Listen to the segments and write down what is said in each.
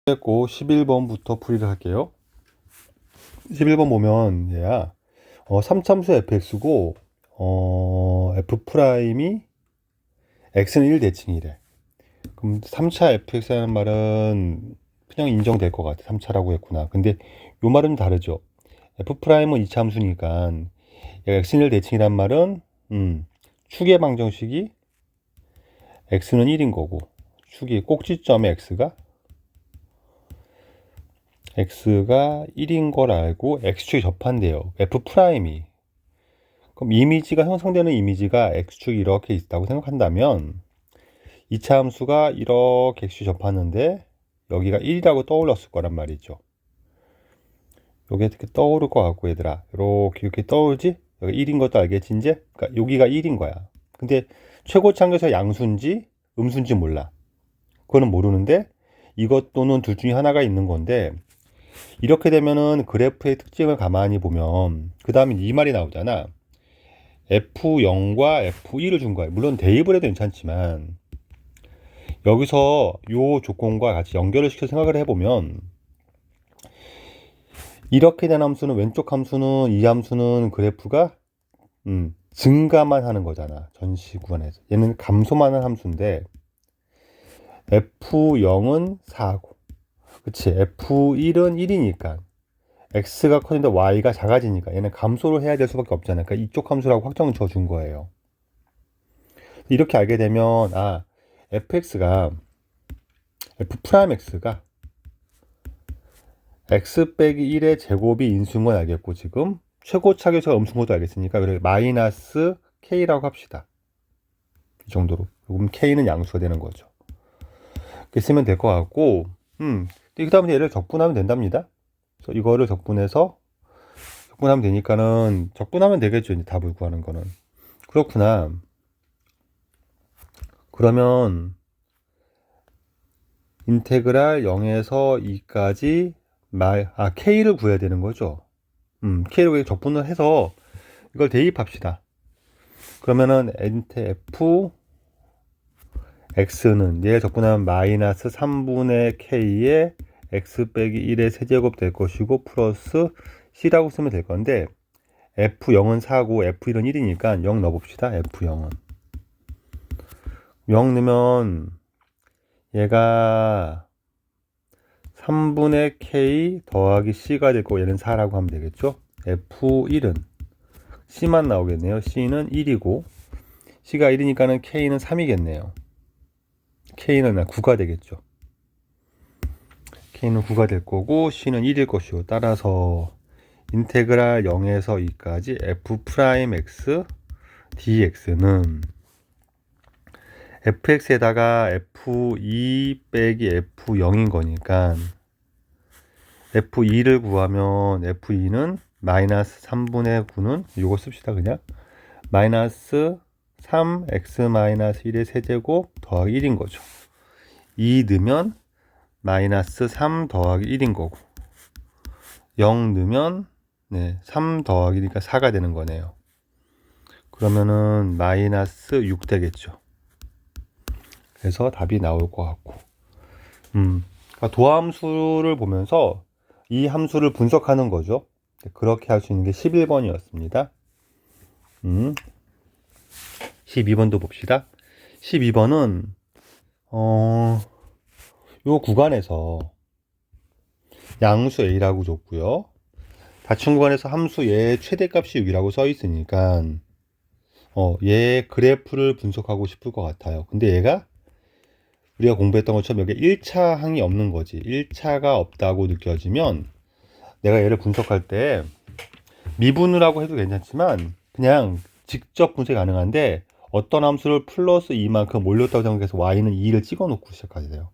했고 11번부터 풀이를 할게요. 11번 보면 얘야 3참수 fx고 f 프라임이 x는 1 대칭이래. 그럼 3차 fx라는 말은 그냥 인정될 것 같아. 3차라고 했구나. 근데 요 말은 다르죠. f 프라임은 2참수니까 얘가 x는 1 대칭이란 말은 축의 방정식이 x는 1인 거고 축이 꼭지점의 x가 1인 걸 알고 x축이 접한대요. f 프라임이. 그럼 이미지가 형성되는 이미지가 x축이 이렇게 있다고 생각한다면 이차 함수가 이렇게 x축이 접하는데 여기가 1이라고 떠올랐을 거란 말이죠. 여기 이렇게 떠오를 것 같고 얘들아 이렇게 떠오르지? 여기 1인 것도 알겠지 이제? 그러니까 여기가 1인 거야. 근데 최고차항에서 양수인지 음수인지 몰라. 그거는 모르는데 이것 또는 둘 중에 하나가 있는 건데 이렇게 되면은 그래프의 특징을 가만히 보면 그 다음에 이 말이 나오잖아. F0과 F1을 준 거야. 물론 대입을 해도 괜찮지만 여기서 요 조건과 같이 연결을 시켜 생각을 해보면 이렇게 된 함수는 왼쪽 함수는 이 함수는 그래프가 증가만 하는 거잖아. 전시 구간에서. 얘는 감소만 하는 함수인데 F0은 4고 그치 F1은 1이니까 x가 커진데 y가 작아지니까 얘는 감소를 해야 될 수밖에 없잖아요. 그러니까 이쪽 함수라고 확정을 줘준 거예요. 이렇게 알게 되면 fx가 f'x가 x 빼기 1의 제곱이 인수인 건 알겠고 지금 최고차계에서 음수인 것도 알겠으니까 그래 마이너스 k라고 합시다. 이 정도로. 그럼 k는 양수가 되는 거죠. 이렇게 쓰면 될 것 같고 그 다음에 얘를 적분하면 된답니다. 그래서 이거를 적분하면 되니까는 적분하면 되겠죠. 이제 답을 구하는 거는. 그렇구나. 그러면 인테그랄 0에서 2까지 k를 구해야 되는 거죠. k를 적분을 해서 이걸 대입합시다. 그러면은 f x는 얘 적분하면 마이너스 3분의 k에 x 빼기 1의 세제곱 될 것이고 플러스 c라고 쓰면 될 건데 f0은 4고 f1은 1이니까 0 넣어봅시다. f0은 0 넣으면 얘가 3분의 k 더하기 c가 될 거고 얘는 4라고 하면 되겠죠. f1은 c만 나오겠네요. c는 1이고 c가 1이니까는 k는 3이겠네요. k는 9가 되겠죠. k는 9가 될 거고 c는 1일 것이고 따라서 인테그랄 0에서 2까지 f'x dx는 fx에다가 f2 빼기 f0인 거니까 f2를 구하면 f2는 마이너스 3분의 9는 이거 씁시다 그냥 마이너스 3x 마이너스 1의 세제곱 더하기 1인 거죠. 2 넣으면 마이너스 3 더하기 1인 거고 0 넣으면 3 더하기니까 4가 되는 거네요. 그러면은 마이너스 6 되겠죠. 그래서 답이 나올 것 같고 그러니까 도함수를 보면서 이 함수를 분석하는 거죠. 그렇게 할 수 있는 게 11번이었습니다. 12번도 봅시다. 12번은 요 구간에서 양수 a라고 줬고요. 닫힌 구간에서 함수 얘의 최대값이 6이라고 써 있으니까 얘의 그래프를 분석하고 싶을 것 같아요. 근데 얘가 우리가 공부했던 것처럼 여기 1차 항이 없는 거지. 1차가 없다고 느껴지면 내가 얘를 분석할 때 미분을 하고 해도 괜찮지만 그냥 직접 분석이 가능한데 어떤 함수를 플러스 2만큼 올렸다고 생각해서 y는 2를 찍어 놓고 시작하세요.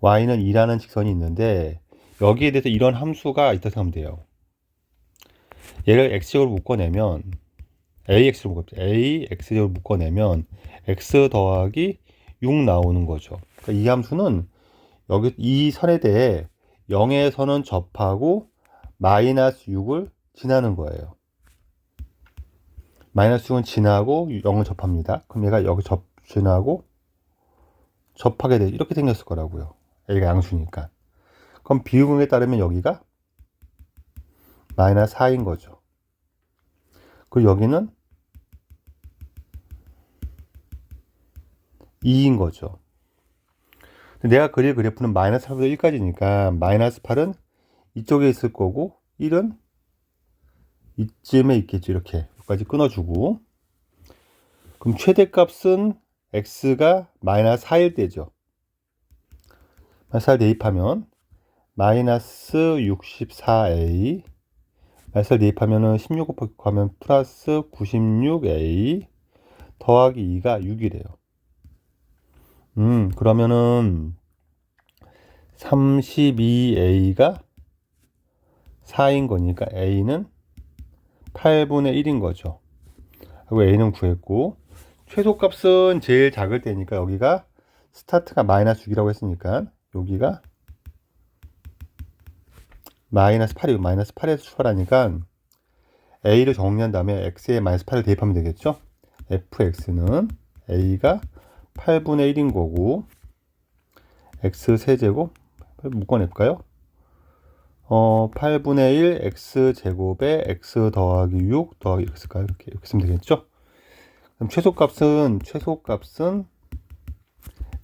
y는 2라는 직선이 있는데 여기에 대해서 이런 함수가 있다고 생각하면 돼요. 얘를 x제곱으로 묶어내면 ax제곱으로 묶어내면 x 더하기 6 나오는 거죠. 그러니까 이 함수는 여기 이 선에 대해 0에서는 접하고 마이너스 6을 지나는 거예요. 마이너스 6은 지나고 0을 접합니다. 그럼 얘가 여기 지나고 접하게 돼 이렇게 생겼을 거라고요. A가 양수니까. 그럼 비유공에 따르면 여기가 마이너스 4인 거죠. 그리고 여기는 2인 거죠. 내가 그릴 그래프는 마이너스 8부터 1까지니까 마이너스 8은 이쪽에 있을 거고 1은 이쯤에 있겠죠. 이렇게 여기까지 끊어주고, 그럼 최대값은 x가 마이너스 4일 때죠. 마이너스 4를 대입하면 마이너스 64a, 마이너스 4를 대입하면 16 곱하기 9 하면 플러스 96a 더하기 2가 6이래요. 그러면은 32a가 4인 거니까 a는 8분의 1인 거죠. 그리고 a는 구했고, 최소값은 제일 작을 때니까 여기가 스타트가 마이너스 6이라고 했으니까 여기가 마이너스 8이고, 마이너스 8에서 출발하니까 a를 정리한 다음에 x에 마이너스 8을 대입하면 되겠죠. fx는 a가 8분의 1인 거고, x 세제곱 묶어낼까요? 8분의 1 x제곱에 x 더하기 6 더하기 x일까요? 이렇게 쓰면 되겠죠. 그럼 최소값은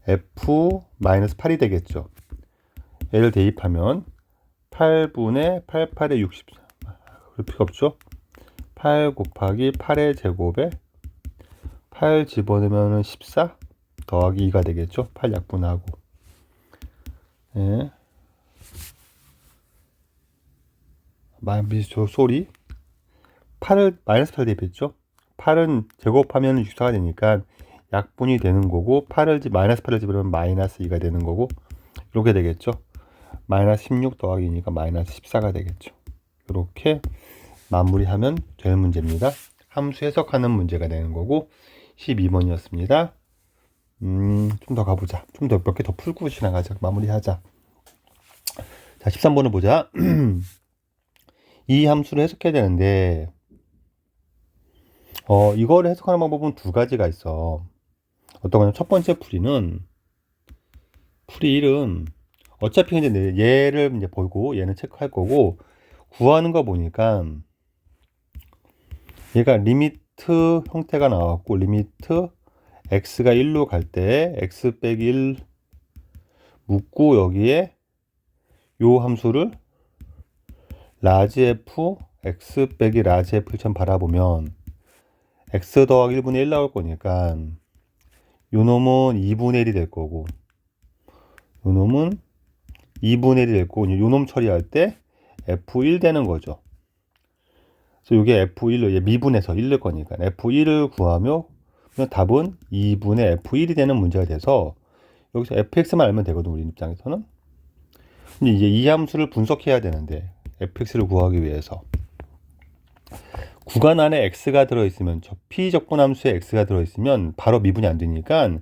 f 마이너스 8이 되겠죠. 얘를 대입하면 8분의 88에 64, 그럴 필요 없죠. 8 곱하기 8의 제곱에 8 집어넣으면 14 더하기 2가 되겠죠. 8 약분하고. 예. 소리 8을 마이너스 8 대입했죠. 8은 제곱하면 64가 되니까 약분이 되는 거고, 마이너스 8을 집으면 마이너스 2가 되는 거고, 이렇게 되겠죠. 마이너스 16 더하기 2니까 마이너스 14가 되겠죠. 이렇게 마무리하면 될 문제입니다. 함수 해석하는 문제가 되는 거고, 12번이었습니다. 좀 더 가보자. 좀 더 몇 개 더 풀고 지나가자. 마무리하자. 자, 13번을 보자. 이 함수를 해석해야 되는데, 이거를 해석하는 방법은 두 가지가 있어. 어떤 거냐면, 첫 번째 풀이 1은 어차피 이제 얘를 이제 보고 얘는 체크할 거고, 구하는 거 보니까 얘가 리미트 형태가 나왔고, 리미트 x가 1로 갈 때 x 빼기 1 묻고, 여기에 요 함수를 라지 f x 빼기 라지 f처럼 바라보면 x 더하기 1분의 1 나올 거니까 요 놈은 2분의 1이 될 거고, 요 놈은 2분의 1이 될 거고, 요 놈 처리할 때 f1 되는 거죠. 그래서 이게 f1로 얘 미분해서 1일 거니까 f1을 구하며 답은 2분의 f1이 되는 문제가 돼서, 여기서 fx만 알면 되거든, 우리 입장에서는. 근데 이제 이 함수를 분석해야 되는데, fx를 구하기 위해서 구간 안에 x가 들어있으면, 저 p적분 함수에 x가 들어있으면 바로 미분이 안 되니까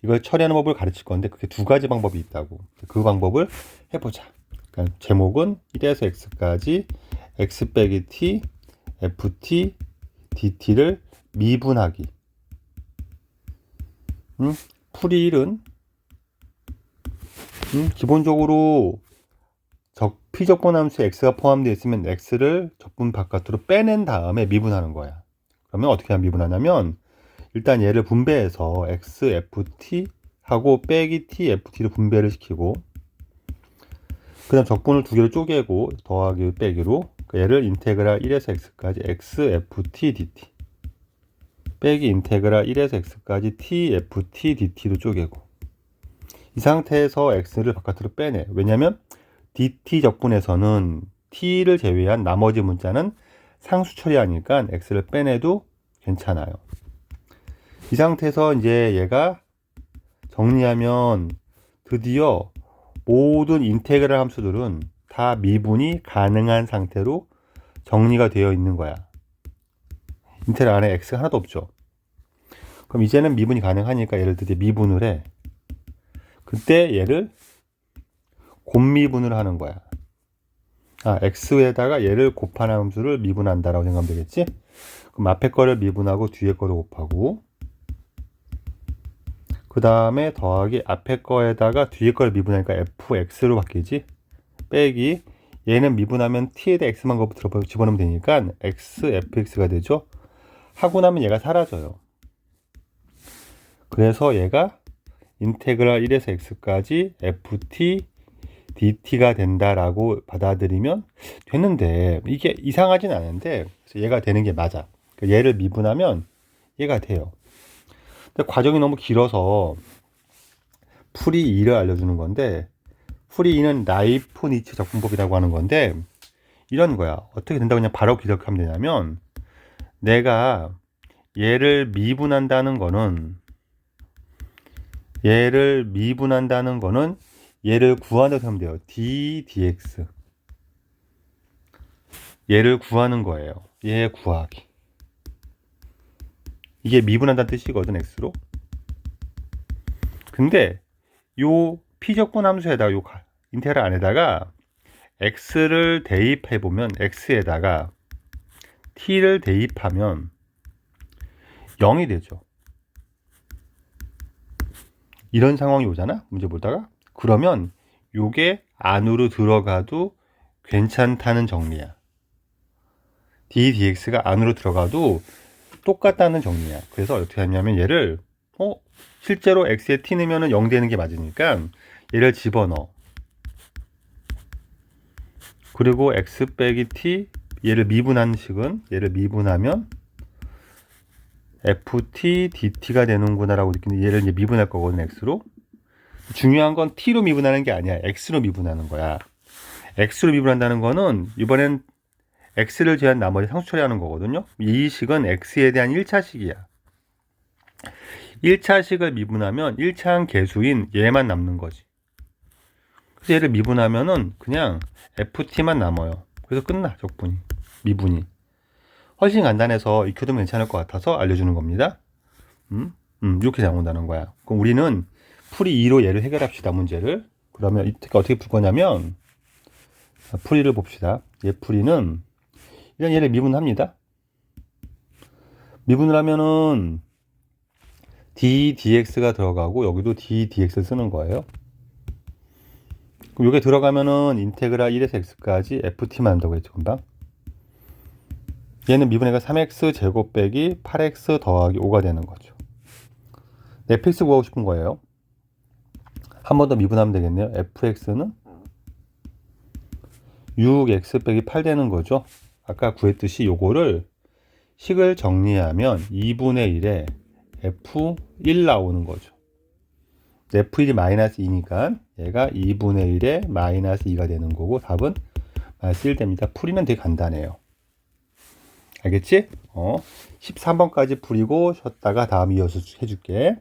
이걸 처리하는 법을 가르칠 건데, 그게 두 가지 방법이 있다고. 그 방법을 해보자. 그러니까 제목은 1에서 x까지 x 빼기 t ft dt를 미분하기. 풀이 1은 기본적으로 p적분 함수에 x가 포함되어 있으면 x를 적분 바깥으로 빼낸 다음에 미분하는 거야. 그러면 어떻게 하면 미분하냐면, 일단 얘를 분배해서 x ft 하고 빼기 t ft를 분배를 시키고, 그 다음 적분을 두 개로 쪼개고 더하기 빼기로 얘를 인테그랄 1에서 x까지 x ft dt 빼기 인테그랄 1에서 x까지 t ft dt로 쪼개고, 이 상태에서 x를 바깥으로 빼내. 왜냐면 dt 적분에서는 t를 제외한 나머지 문자는 상수 처리하니까 x를 빼내도 괜찮아요. 이 상태에서 이제 얘가 정리하면 드디어 모든 인테그랄 함수들은 다 미분이 가능한 상태로 정리가 되어 있는 거야. 인테그랄 안에 x가 하나도 없죠. 그럼 이제는 미분이 가능하니까 얘를 드디어 미분을 해. 그때 얘를 곱미분을 하는 거야. x에다가 얘를 곱하는 함수를 미분한다라고 생각하면 되겠지? 그럼 앞에 거를 미분하고 뒤에 거를 곱하고, 그 다음에 더하기 앞에 거에다가 뒤에 거를 미분하니까 fx로 바뀌지? 빼기 얘는 미분하면 t에다 x만 집어넣으면 되니까 x fx가 되죠. 하고 나면 얘가 사라져요. 그래서 얘가 인테그랄 1에서 x까지 ft dt가 된다라고 받아들이면 되는데 이게 이상하진 않은데 그래서 얘가 되는 게 맞아. 그러니까 얘를 미분하면 얘가 돼요. 근데 과정이 너무 길어서 풀이 2를 알려주는 건데 풀이 2는 라이프니츠 적분법이라고 하는 건데 이런 거야. 어떻게 된다고 그냥 바로 기억하면 되냐면 내가 얘를 미분한다는 거는 얘를 구한다고 하면 돼요. d dx 얘를 구하는 거예요. 얘 구하기. 이게 미분한다는 뜻이거든, x로. 근데 요 피적분 함수에다가 요 인테그랄 안에다가 x를 대입해 보면 x에다가 t를 대입하면 0이 되죠. 이런 상황이 오잖아, 문제 보다가. 그러면 요게 안으로 들어가도 괜찮다는 정리야. d dx가 안으로 들어가도 똑같다는 정리야. 그래서 어떻게 하냐면 얘를 실제로 x에 t 넣으면 0 되는 게 맞으니까 얘를 집어넣어. 그리고 x 빼기 t 얘를 미분하는 식은 얘를 미분하면 ft dt가 되는구나 라고 느끼는데 얘를 이제 미분할 거거든, x로. 중요한 건 t로 미분하는 게 아니야. x로 미분하는 거야. x로 미분한다는 거는 이번엔 x를 제한 나머지 상수 처리하는 거거든요. 이 식은 x에 대한 1차식이야. 1차식을 미분하면 1차항 계수인 얘만 남는 거지. 그래서 얘를 미분하면은 그냥 ft만 남아요. 그래서 끝나, 적분이. 미분이. 훨씬 간단해서 익혀두면 괜찮을 것 같아서 알려주는 겁니다. 이렇게 나온다는 거야. 그럼 우리는 풀이 2로 얘를 해결합시다, 문제를. 그러면 이때가 어떻게 풀 거냐면, 풀이를 봅시다. 얘 풀이는, 일단 얘를 미분합니다. 미분을 하면은, d dx가 들어가고, 여기도 d dx를 쓰는 거예요. 그럼 이게 들어가면은, 인테그랄 1에서 x까지 ft만 한다고 했죠, 금방. 얘는 미분해가 3x 제곱 빼기 8x 더하기 5가 되는 거죠. fx 구하고 싶은 거예요. 한 번 더 미분하면 되겠네요. fx는 6x 빼기 8 되는 거죠. 아까 구했듯이 요거를 식을 정리하면 2분의 1에 f1 나오는 거죠. f1이 마이너스 2니까 얘가 2분의 1에 마이너스 2가 되는 거고 답은 마이너스 1 됩니다. 풀이는 되게 간단해요. 알겠지? 13번까지 풀이고 쉬었다가 다음 이어서 해줄게.